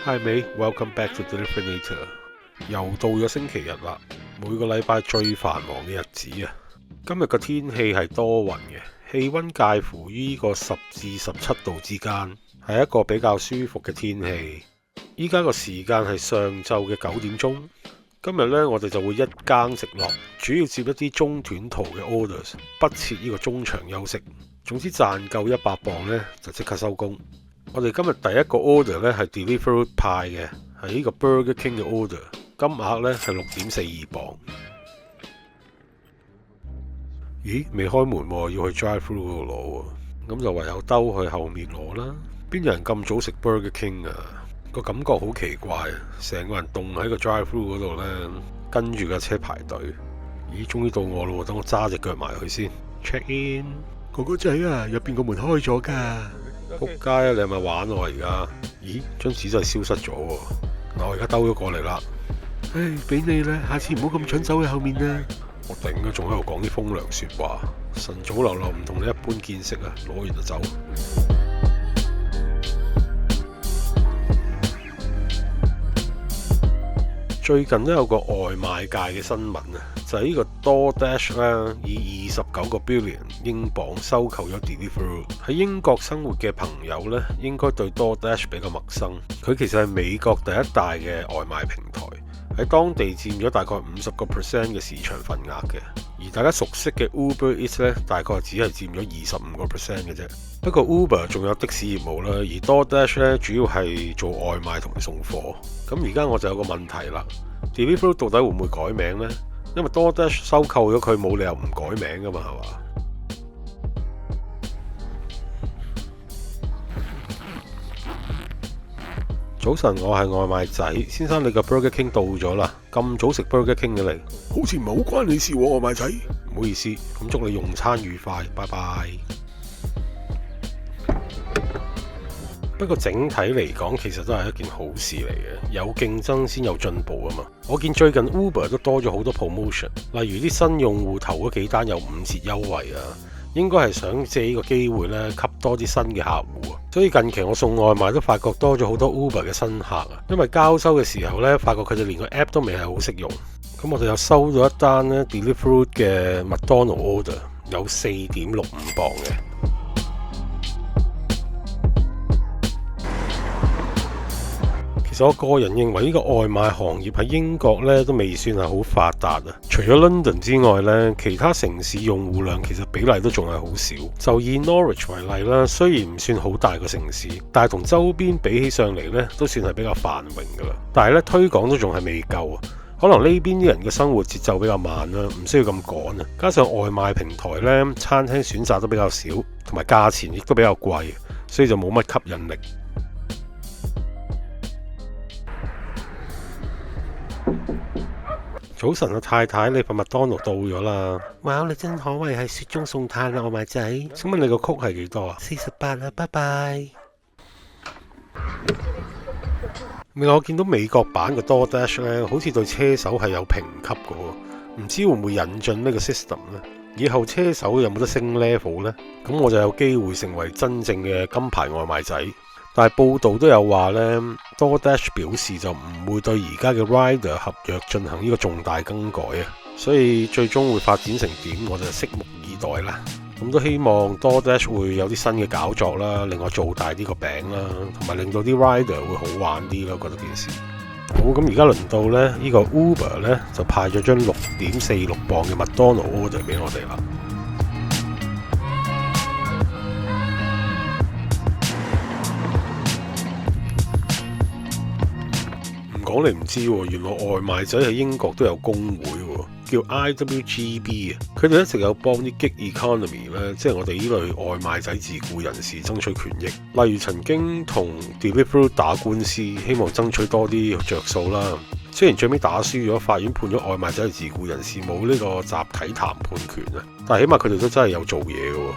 Hi mate, welcome back to Delifinator。又到咗星期日啦，每個禮拜最繁忙嘅日子啊。今日個天氣係多雲嘅，氣溫介乎於呢個10至17度之間，係一個比較舒服嘅天氣。依家個時間係上晝嘅9點鐘。今日呢，我哋就會一更直落，主要接一啲中短途嘅 orders，不設呢個中場休息。總之賺夠100磅呢，就即刻收工。我哋今日第一個 order 呢係 Deliveroo 派嘅，係呢個 Burger King 嘅 order，金額呢係6.42磅。咦？未開門喎，要去 drive through 嗰度攞喎，咁就唯有兜去後面攞啦。邊有人咁早食 Burger King 啊？個感覺好奇怪啊！成個人凍喺個 drive through 嗰度呢，跟住架車排隊。咦？終於到我咯，等我揸隻腳埋去先。check in， 哥哥仔啊，入邊個門開咗㗎。仆街啊！你係咪玩我而家？咦？張紙真係消失咗喎。嗱，我而家兜咗過嚟啦。唉，俾你啦，下次唔好咁蠢走喺後面啦。我頂啊，仲喺度講啲風涼説話。晨早流流唔同你一般見識啊！攞完就走。最近都有個外賣界嘅新聞啊，就係呢個 DoorDash 啦，以29個 billion 英鎊收購咗 Deliveroo。喺英國生活嘅朋友呢，應該對 DoorDash 比較陌生。佢其實係美國第一大嘅外賣平台，喺當地佔咗大概50% 嘅市場份額嘅。而大家熟悉嘅 Uber Eats 呢，大概只係佔咗25% 嘅啫。不過 Uber 仲有的士業務啦，而 DoorDash 呢，主要係做外賣同埋送貨。咁而家我就有個問題啦， Deliveroo 到底會唔會改名呢？因為 DoorDash 收購咗佢，冇理由唔改名噶嘛，係嘛？早晨，我係外賣仔先生，你個 Burger King 到咗啦。咁早食 Burger King 嘅你，好似唔係好關你事喎，外賣仔。唔好意思，咁祝你用餐愉快，拜拜。不過整體嚟講，其實都係一件好事嚟嘅，有競爭先有進步啊嘛。我見最近 Uber 都多咗好多 promotion，例如啲新用戶頭嗰幾單有5折優惠啊，應該係想借呢個機會呢，吸多啲新嘅客戶啊。所以近期我送外賣都發覺多咗好多 Uber 嘅新客啊，因為交收嘅時候呢，發覺佢哋連個 app 都未係好識用。咁我哋又收咗一單呢 Deliveroo 嘅麥當勞 order， 有4.65磅嘅。我個人認為呢個外賣行業喺英國呢都未算係好發達啊。除咗 London 之外呢，其他城市用戶量其實比例都仲係好少。就以 Norwich 為例啦，雖然唔算好大個城市，但係同周邊比起上嚟呢，都算係比較繁榮噶啦。但係呢，推廣都仲係未夠啊。可能呢邊啲人嘅生活節奏比較慢啦，唔需要咁趕啊。加上外賣平台呢，餐廳選擇都比較少，同埋價錢亦都比較貴，所以就冇乜吸引力。早晨啊，太太，你份麥當勞到咗啦！哇，你真可謂係雪中送炭啊，外賣仔！請問你個曲係幾多啊？48啊，拜拜。另外我見到美國版嘅 DoorDash 咧，好似對車手係有評級嘅喎，唔知會唔會引進呢個 system 呢？以後車手有冇得升 level 呢？咁我就有機會成為真正嘅金牌外賣仔。但係報道都有話呢 DoorDash 表示就唔會對而家嘅 Rider 合約進行呢個重大更改啊，所以最終會發展成點，我就拭目以待啦。咁都希望 DoorDash 會有啲新嘅搞作啦，令我做大啲個餅啦，同埋令到啲 Rider 會好玩啲咯，覺得件事。好，咁而家輪到呢個 Uber 呢，就派咗張6.46磅嘅麥當勞 order 俾我哋啦。講你唔知喎，原來外賣仔喺英國都有工會喎，叫 IWGB 啊。佢哋一直有幫啲 gig economy 咧，即係我哋呢類外賣仔自僱人士爭取權益。例如曾經同 Deliveroo 打官司，希望爭取多啲着數啦。雖然最尾打輸咗，法院判咗外賣仔係自僱人士冇呢個集體談判權啊，但係起碼佢哋都真係有做嘢嘅喎。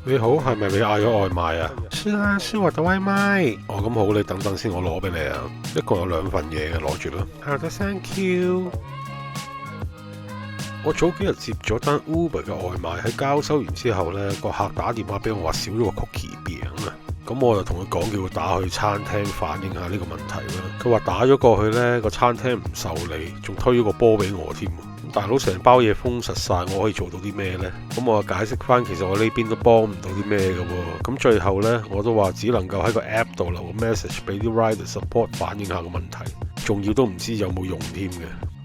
你好，係咪你嗌咗外賣啊？是啊，是我的外賣。哦，咁好，你等等先，我攞俾你啊。一共有2份嘢嘅，攞住啦。好的 ，thank you。我早幾日接咗單 Uber 嘅外賣，喺交收完之後呢，個客打電話俾我話少咗個曲奇餅啊。咁我就同佢講，叫佢打去餐廳反映下呢個問題啦。佢話打咗過去呢個餐廳唔受理，仲推咗個波俾我添。大佬成包嘢封實晒，我可以做到啲咩呢？咁我就解釋翻，其實我呢邊都幫唔到啲咩嘅喎。咁最後呢，我都話只能夠喺個 app 度留個 message 俾啲 rider support 反映下個問題，仲要都唔知有冇用添嘅。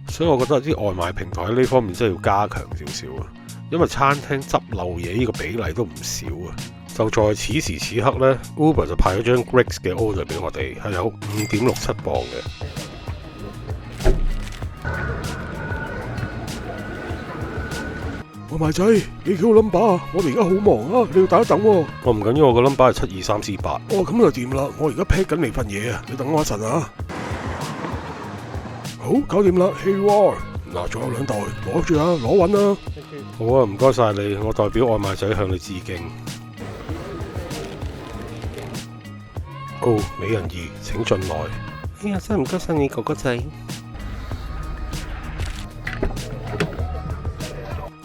所以我覺得啲外賣平台喺呢方面真係要加強少少啊，因為餐廳執漏嘢呢個比例都唔少啊。就在此時此刻呢 Uber 就派咗張 Greeks 嘅 order 俾我哋，係有5.67磅嘅。外賣仔，你叫個 number 啊！我哋而家好忙啊，你要等一等喎。我唔緊要，我個 number 係72348。哦，咁就掂啦，我而家 pack 緊你份嘢啊，你等我一陣啊。好，搞掂啦 ，Here you are。嗱，仲有2袋，攞住啊，攞穩啊。好啊，唔該晒你，我代表外賣仔向你致敬。哦，美人兒，請進來。哎呀，真係唔該晒你哥哥仔。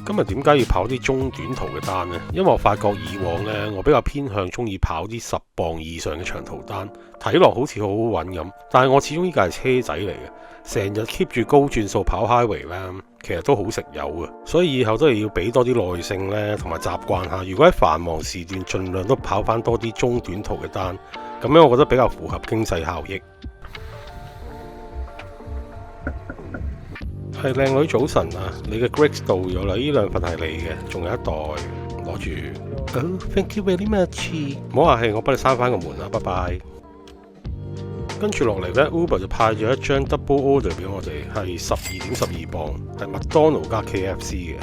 今日點解要跑啲中短途嘅單呢？因為我發覺以往呢，我比較偏向中意跑啲10磅以上嘅長途單，睇落好似好好穩咁。但係我始終呢架係車仔嚟嘅，成日 keep 住高轉數跑 highway 呢，其實都好食油嘅。所以以後都係要俾多啲耐性呢，同埋習慣下。如果喺繁忙時段，盡量都跑翻多啲中短途嘅單，咁樣我覺得比較符合經濟效益。係靚女早晨啊！你嘅 Greeks 到咗啦，呢2份係你嘅，仲有1袋攞住。Thank you very much。唔好客氣，我幫你閂翻個門啦，拜拜。跟住落嚟呢 Uber 就派咗一張 double order 俾我哋，係12.12磅，係麥當勞加 KFC 嘅。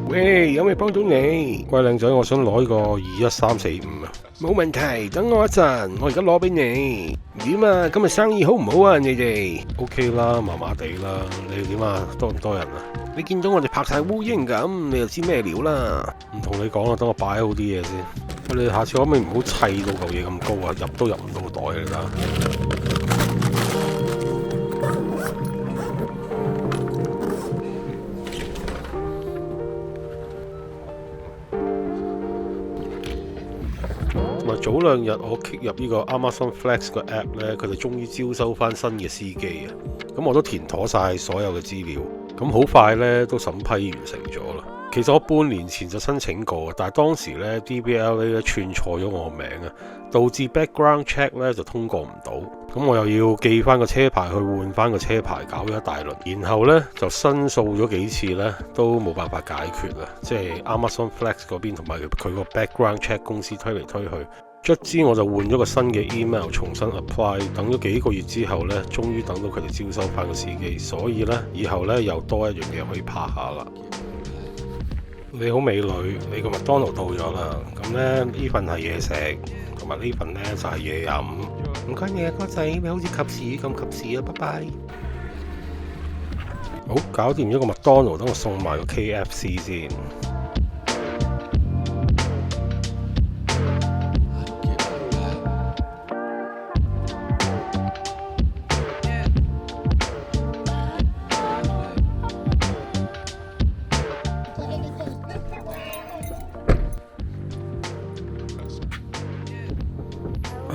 喂，有咩幫到你？喂，靚仔，我想攞呢個21345啊。冇問題，等我一陣，我而家攞俾你。點啊？今日生意好唔好啊？你哋 OK 啦，麻麻地啦。你哋點啊？多唔多人啊？你見到我哋拍晒烏蠅咁，你就知咩料啦。唔同你講啦，等我擺好啲嘢先。你哋下次可唔可以唔好砌到嚿嘢咁高啊？入都入唔到袋嚟啦。同埋早2日我 kick 入呢個 Amazon Flex 個 app 呢，佢哋終於招收翻新嘅司機啊！咁我都填妥晒所有嘅資料，咁好快呢都審批完成咗啦。其實我半年前就申請過，但係當時呢 DVLA 咧串錯咗我個名啊，導致 background check 呢就通過唔到。咁我又要寄翻個車牌去換翻個車牌，搞咗一大輪，然後呢就申訴咗幾次呢，都冇辦法解決啦。即係 Amazon Flex 嗰邊同埋佢個 background check 公司推嚟推去，卒之我就換咗個新嘅 email 重新 apply， 等咗幾個月之後呢，終於等到佢哋招收翻個司機，所以呢，以後呢又多一樣嘢可以拍下啦。你好美女，你個麥當勞到咗啦，咁呢份係嘢食，同埋呢份呢就係嘢飲。唔該你啊，哥仔，你好似及時咁及時啊，拜拜。好，搞掂咗個麥當勞，等我送埋個 KFC 先。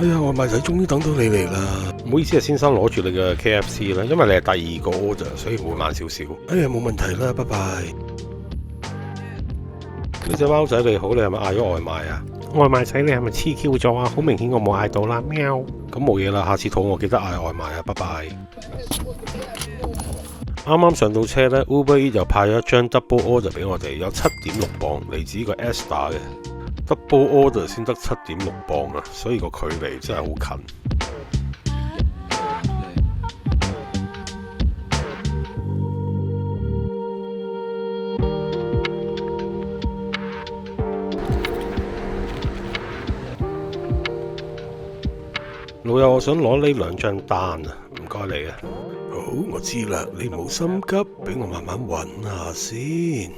哎呀，外賣仔終於等到你嚟啦！唔好意思啊，先生，攞住你嘅 KFC 啦，因為你係第2個 order，所以會慢少少。哎呀，冇問題啦，拜拜。呢隻貓仔你好，你係咪嗌咗外賣啊？外賣仔你係咪黐 Q 咗啊？好明顯我冇嗌到啦，喵！咁冇嘢啦，下次肚餓記得嗌外賣啊，拜拜。啱啱上到車呢 Uber Eats 又派咗一張 double order 俾我哋，有7.6磅，嚟自個 Asda 嘅。double order 先得7.6磅啊，所以個距離真係好近。老友，我想攞呢2張單啊，唔該你啊。好，我知啦，你唔好心急，俾我慢慢揾下先。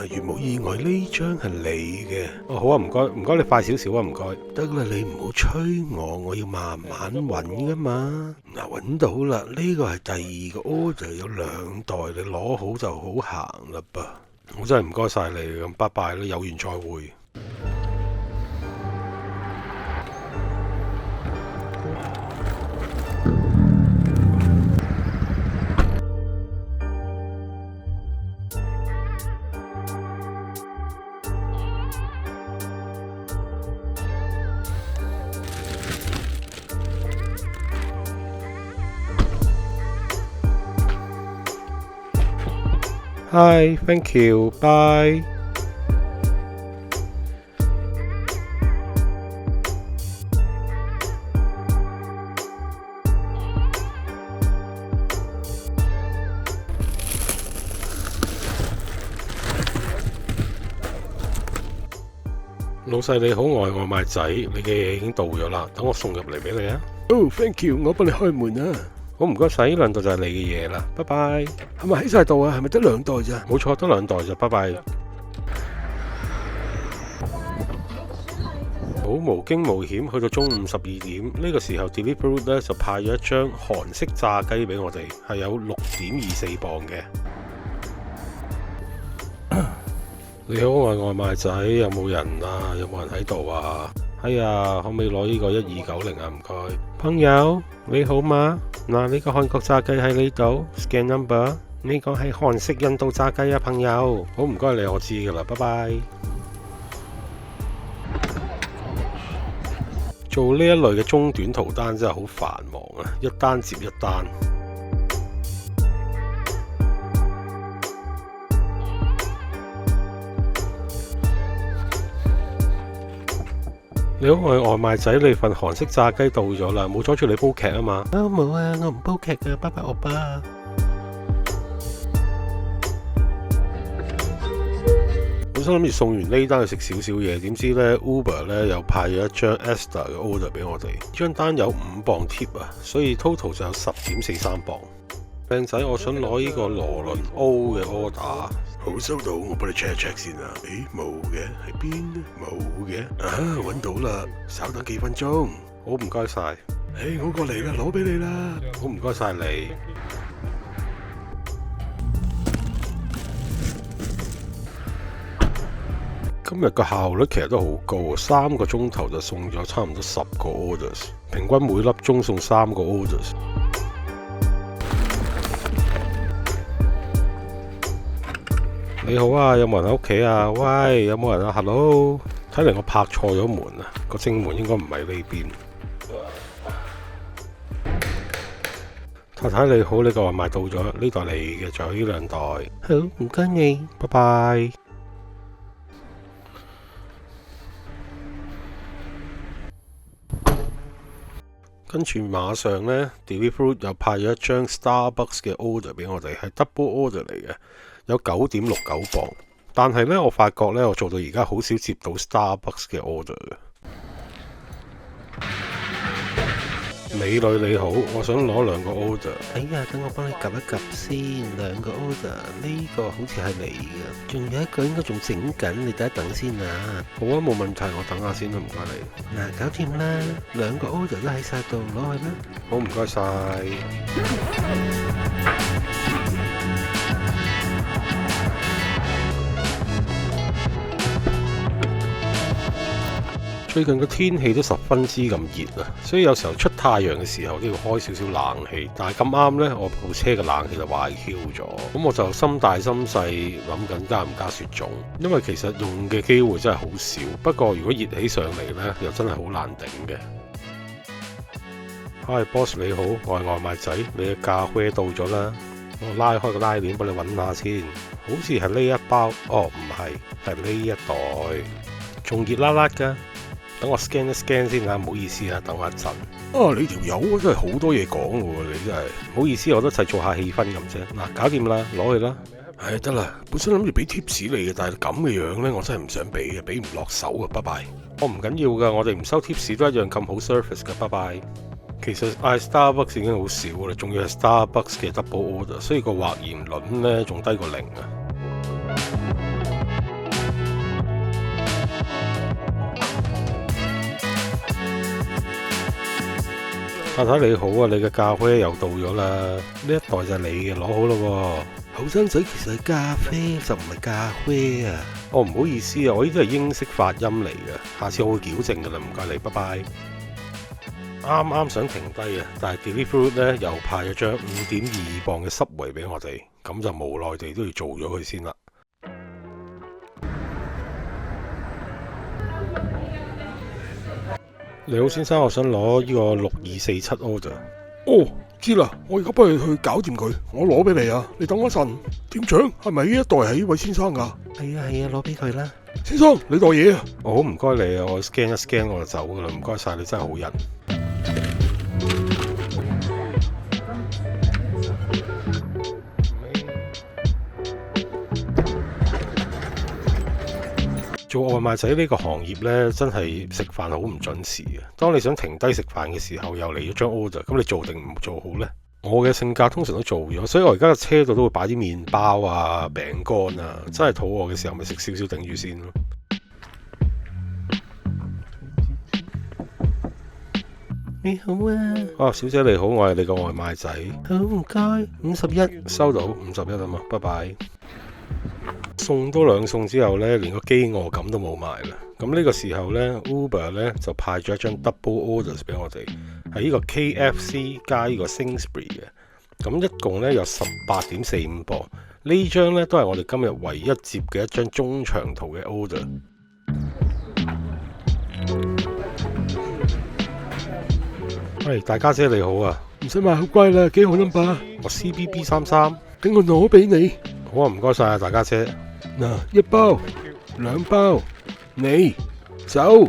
如無意外呢張係你嘅。哦，好啊，唔該，唔該你快少少啊，唔該。得啦，你唔好催我要慢慢揾噶嘛。揾到啦，呢個係第2個 order，有2袋，你攞好就好行啦噃。我真係唔該晒你，咁拜拜啦，有緣再會。Hi, thank you, bye。老細你好，我係外賣仔，你嘅嘢已經到咗啦，等我送入嚟俾你啊。Oh, thank you，我幫你開門啊。好，唔該晒，呢2袋就係你嘅嘢啦，拜拜。係咪喺晒度啊？係咪得2袋咋？冇錯，得2袋咋，拜拜。好，無驚無險去到中午12點，呢個時候 Deliveroo 咧就派咗一張韓式炸雞俾我哋，係有6.24磅嘅。你好，我係外賣仔，有冇人啊？有冇人喺度啊？係啊，可唔可以攞呢個1290啊？唔該。朋友你好嗎？嗱，呢個韓國炸雞喺呢度 ，scan number。呢個係韓式印度炸雞啊，朋友。好，唔該你，我知噶啦，拜拜。做呢一類嘅中短途單真係好繁忙啊，一單接一單。你好，我係外賣仔，你份韓式炸雞到咗啦，冇阻住你煲劇啊嘛？冇啊，我唔煲劇噶，拜拜，歐巴。本身諗住送完呢單去食少少嘢，點知呢 Uber 呢又派咗一張 Esther 嘅 order 俾我哋，張單有5磅 tip 啊，所以 total 就有10.43磅。靚仔，我想攞呢個羅倫 O 嘅 order。好，收到，我幫你 check 一 check 先啊。誒，冇嘅，喺邊呢？冇嘅。啊，揾到啦，稍等幾分鐘。好，唔該晒。我過嚟啦，攞俾你啦。好，唔該晒你。今日個效率其實都好高啊，3個鐘頭就送咗差唔多10個 orders， 平均每粒鐘送3個 orders。你好啊，有冇人喺屋企啊？喂，有冇人啊 ？Hello， 睇嚟我拍錯咗門啊，個正門應該唔喺呢邊。太太你好，呢個外賣到咗，呢袋你嘅，仲有呢2袋。好，唔該你，拜拜。跟住馬上呢 Deliveroo 又派咗一張 Starbucks 嘅 order 俾我哋，係 double order 嚟嘅，有9.69磅。但係呢，我發覺呢，我做到而家好少接到 Starbucks 嘅 order 嘅。美女你好，我想攞2個 order。哎呀，等我幫你及一及先，2個 order，呢個好似係你嘅，仲有一個應該仲整緊，你等一等先啊。好啊，冇問題，我等下先啦，唔該你。嗱，搞掂啦，2個 order 都喺晒度，攞去啦。好，唔該晒。最近個天氣都十分之咁熱啊，所以有時候出太陽嘅時候都要開少少冷氣。但係咁啱呢，我部車嘅冷氣就壞 Q 咗，咁我就心大心細諗緊加唔加雪種，因為其實用嘅機會真係好少。不過如果熱起上嚟呢，又真係好難頂嘅。Hi boss 你好，我係外賣仔，你嘅咖啡到咗啦，我拉開個拉鏈幫你揾下先，好似係呢一包，哦唔係，係呢一袋，仲熱辣辣㗎。等我 scan 一 scan 先啊，唔好意思啊，等我一陣。啊，你條友真係好多嘢講喎，你真係。唔好意思，我都製造下氣氛咁啫。嗱，搞掂啦，攞去啦。唉，得啦，本身諗住俾 tips 你嘅，但係咁嘅樣呢，我真係唔想俾嘅，俾唔落手啊，拜拜。我唔緊要噶，我哋唔收 tips 都一樣咁好 service 噶，拜拜。其實嗌 Starbucks 已經好少啦，仲要係 Starbucks 嘅 double order，所以個或然率呢仲低過0啊。太太你好啊，你嘅咖啡又到咗啦，呢一袋就係你嘅，攞好咯喎。後生仔其實係咖啡就唔係咖啡啊。哦，唔好意思啊，我呢啲係英式發音嚟嘅，下次我會矯正噶啦，唔該你，拜拜。啱啱想停低啊，但係 Deliveroo 咧又派咗張5.22磅嘅Subway俾我哋，咁就無奈地都要做咗佢先啦。你好先生，我想攞呢個6247 order。哦，知啦，我而家幫你去搞掂佢，我攞俾你啊，你等我一陣。店長，係咪呢一袋係呢位先生㗎？係啊，攞俾佢啦。先生，你袋嘢啊？我好唔該你啊，我 scan 一 scan 我就走㗎啦，唔該晒，你真係好人。做外賣仔呢個行業呢，真係食飯好唔準時嘅。當你想停低食飯嘅時候，又嚟咗張 order，咁你做定唔做好呢？我嘅性格通常都做咗，所以我而家嘅車度都會擺啲麵包啊、餅乾啊，真係肚餓嘅時候咪食少少頂住先咯。你好啊，小姐你好，我係你個外賣仔。好唔該，51收到51啊嘛，拜拜。送多2餸之後呢，連個飢餓感都冇埋啦。咁呢個時候呢 Uber 呢就派咗一張 double orders 俾我哋，係呢個 KFC 加呢個 Sainsbury 嘅。咁一共呢有18.45磅。呢張呢都係我哋今日唯一接嘅一張中長途嘅 order。喂，大家姐你好啊，唔使買好貴啦，幾號 number？我 CBB33，等我攞俾你。好啊，唔該晒啊，大家姐。嗱，1包2包，你走。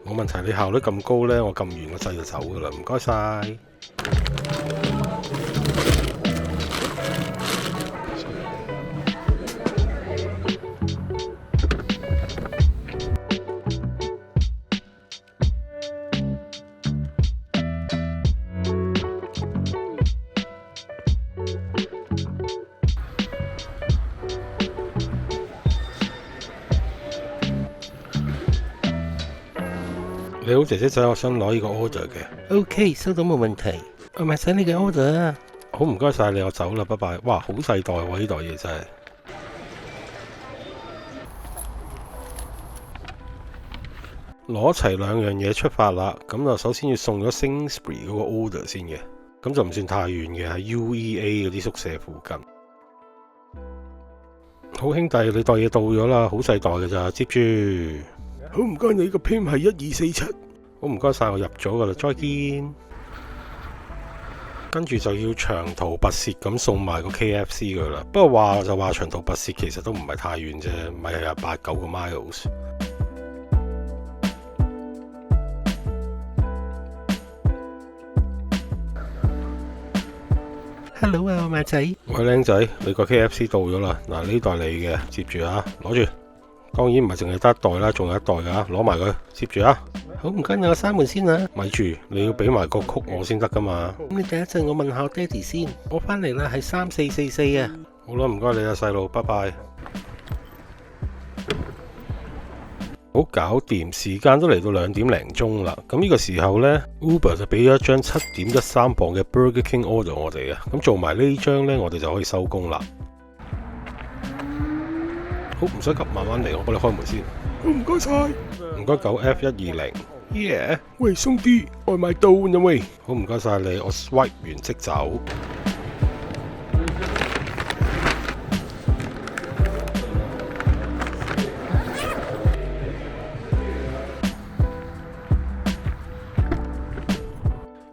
冇問題，你效率咁高呢，我撳完個掣就走噶啦，唔該晒。你好，姐姐仔，我想攞呢個 order 嘅。OK， 收到冇問題。我咪使你嘅 order 啊。好，唔該晒你，我走啦，拜拜。哇，好細袋喎，呢袋嘢真係。攞齊2樣嘢出發啦，咁就首先要送咗 Sainsbury 嗰個 order 先嘅，咁就唔算太遠嘅，喺 UEA 嗰啲宿舍附近。好兄弟，你袋嘢到咗啦，好細袋嘅咋，接住。好唔該，你個 PIN 係1247。好唔該晒，我入咗噶啦，再見。跟住就要長途跋涉咁送埋個 KFC 佢啦。不過話就話長途跋涉，其實都唔係太遠啫，咪係8-9個 miles。Hello 啊，外賣仔。喂，靚仔，你個 KFC 到咗啦。嗱，呢袋你嘅，接住啊，攞住。當然唔係淨係得一袋啦，仲有一袋噶，攞埋佢，接住啊！好唔該，你我閂門先啊！咪住，你要俾埋個曲我先得噶嘛。咁你等一陣，我問下我爹哋先。我返嚟啦，係3444啊。好啦，唔該你啊，細路，拜拜。好搞掂，時間都嚟到2點零鐘啦。咁呢個時候呢 Uber 就俾咗一張7.13磅嘅 Burger King order 我哋啊。咁做埋呢張呢，我哋就可以收工啦。好，唔使急，慢慢嚟，我幫你開門先。好唔該晒。唔該9F120。Yeah， 喂，鬆啲，外賣到啦喂。好，唔該晒你，我 swipe 完即走。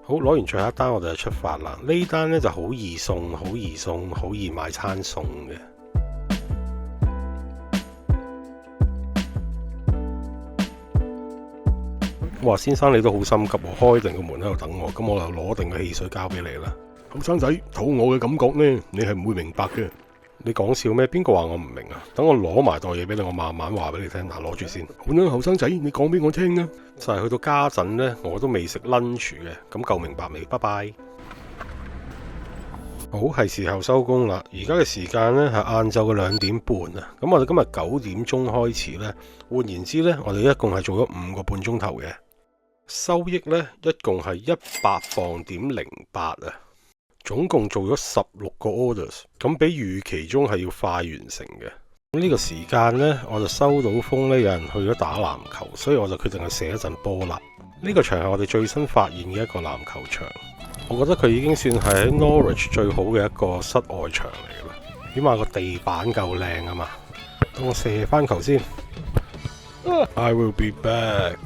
好，攞完最後一單我哋就出發啦。呢單呢就好易送，好易送，好易買餐餸嘅。哇，先生你都好心急喎，開定個門喺度等我，咁我就攞定個汽水交俾你啦。後生仔，肚餓嘅感覺呢，你係唔會明白嘅。你講笑咩？邊個話我唔明啊？等我攞埋袋嘢俾你，我慢慢話俾你聽。嗱，攞住先。好啦，後生仔，你講俾我聽啊。就係去到家陣呢，我都未食 lunch 嘅，咁夠明白未？拜拜。好，係時候收工啦。而家嘅時間呢，係晏晝嘅2點半啊。咁我哋今日9點鐘開始呢，換言之呢，我哋一共係做咗5個半鐘頭嘅收益呢，一共係100磅點08啊。總共做咗16個 orders， 咁比預期中係要快完成嘅。咁呢個時間呢，我就收到風呢，有人去咗打籃球，所以我就決定去射一陣波啦。呢個場係我哋最新發現嘅一個籃球場，我覺得佢已經算係喺 Norwich 最好嘅一個室外場嚟嘅啦。起碼個地板夠靚啊嘛。等我射翻球先。I will be back。